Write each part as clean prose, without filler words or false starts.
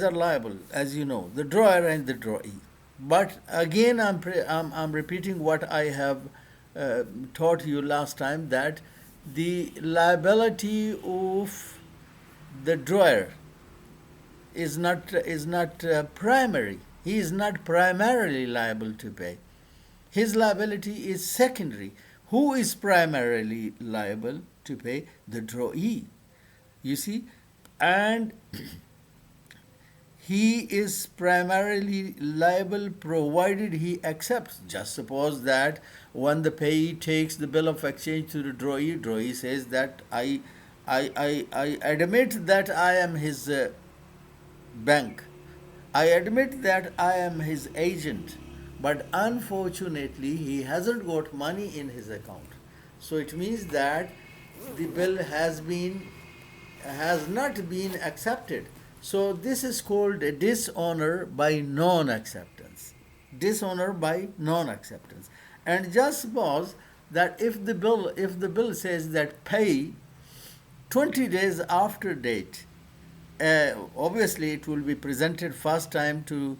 are liable, as you know, the drawer and the drawee. But again, I'm repeating what I have taught you last time, that the liability of the drawer is not primary. He is not primarily liable to pay. His liability is secondary. Who is primarily liable to pay? The drawee. You see, and he is primarily liable provided he accepts. Just suppose that when the payee takes the bill of exchange to the drawee says that I admit that I am his bank. I admit that I am his agent, but unfortunately, he hasn't got money in his account. So it means that the bill has not been accepted. So this is called a dishonor by non-acceptance. Dishonor by non-acceptance. And just suppose that if the bill says that pay 20 days after date, obviously it will be presented first time to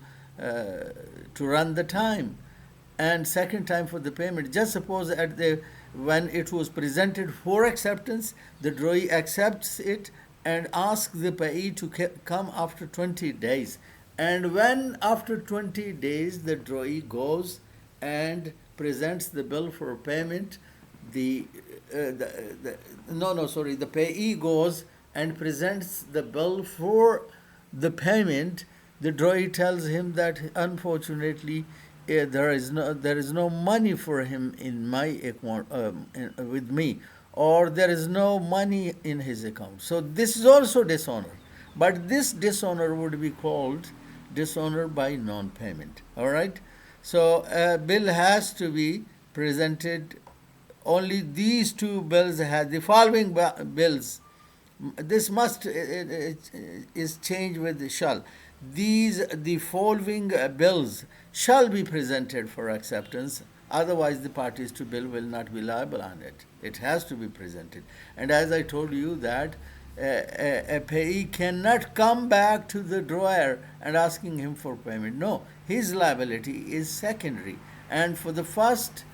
run the time, and second time for the payment. Just suppose at the when it was presented for acceptance, the drawee accepts it and asks the payee to come after 20 days. And when after 20 days the drawee goes and presents the bill for payment, the, the no no sorry the payee goes and presents the bill for the payment, the drawee tells him that unfortunately there is no money for him in my account, with me, or there is no money in his account. So this is also dishonor, but this dishonor would be called dishonor by non-payment. All right. So a bill has to be presented. Only these two bills have the following bills. This must is changed with shall. These the following bills shall be presented for acceptance. Otherwise, the parties to bill will not be liable on it. It has to be presented. And as I told you that a payee cannot come back to the drawer and asking him for payment. No, his liability is secondary. And for the first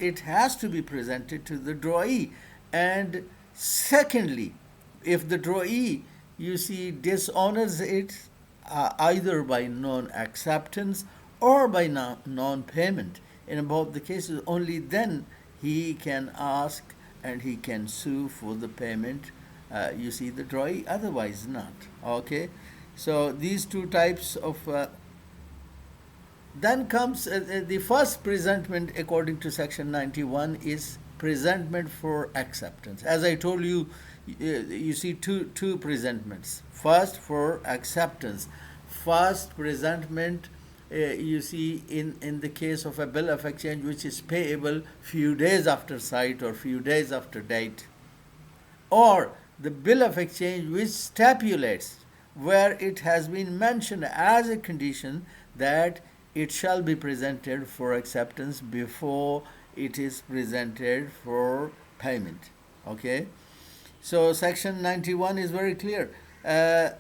it has to be presented to the drawee, and secondly, if the drawee, you see, dishonors it either by non-acceptance or by non-payment, in both the cases, only then he can ask and he can sue for the payment. You see, the drawee, otherwise not. Okay, so these two types of then comes the first presentment according to section 91 is presentment for acceptance. As I told you, you see two presentments. First for acceptance. First presentment, you see, in the case of a bill of exchange which is payable few days after sight or few days after date, or the bill of exchange which stipulates, where it has been mentioned as a condition that it shall be presented for acceptance before it is presented for payment. Okay, so section 91 is very clear. A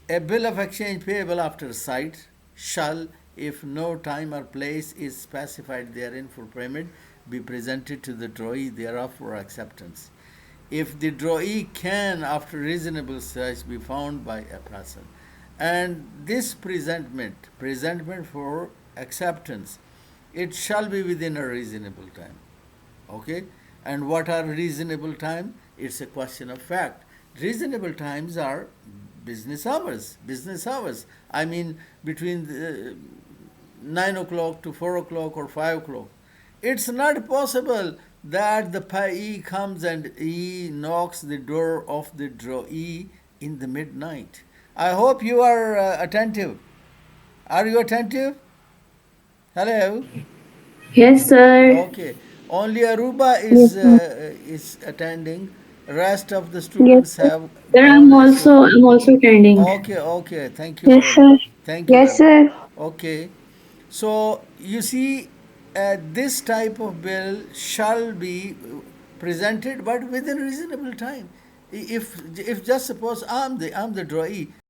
bill of exchange payable after sight shall, if no time or place is specified therein for payment, be presented to the drawee thereof for acceptance, if the drawee can, after reasonable search, be found by a person. And this presentment for acceptance, it shall be within a reasonable time. Okay? And what are reasonable time? It's a question of fact. Reasonable times are business hours. Business hours. I mean, between 9 o'clock to 4 o'clock or 5 o'clock. It's not possible that the payee comes and he knocks the door of the drawee in the midnight. I hope you are attentive. Are you attentive? Hello? Yes, sir. Okay. Only Aruba Yes, sir. is attending. Rest of the Yes, students sir. have Sir, gone astray. I'm also attending. Okay, okay. Thank you Yes, very much. sir. Thank you Yes, very much. sir. Okay. So you see, this type of bill shall be presented, but within reasonable time. If just suppose I'm the drawee,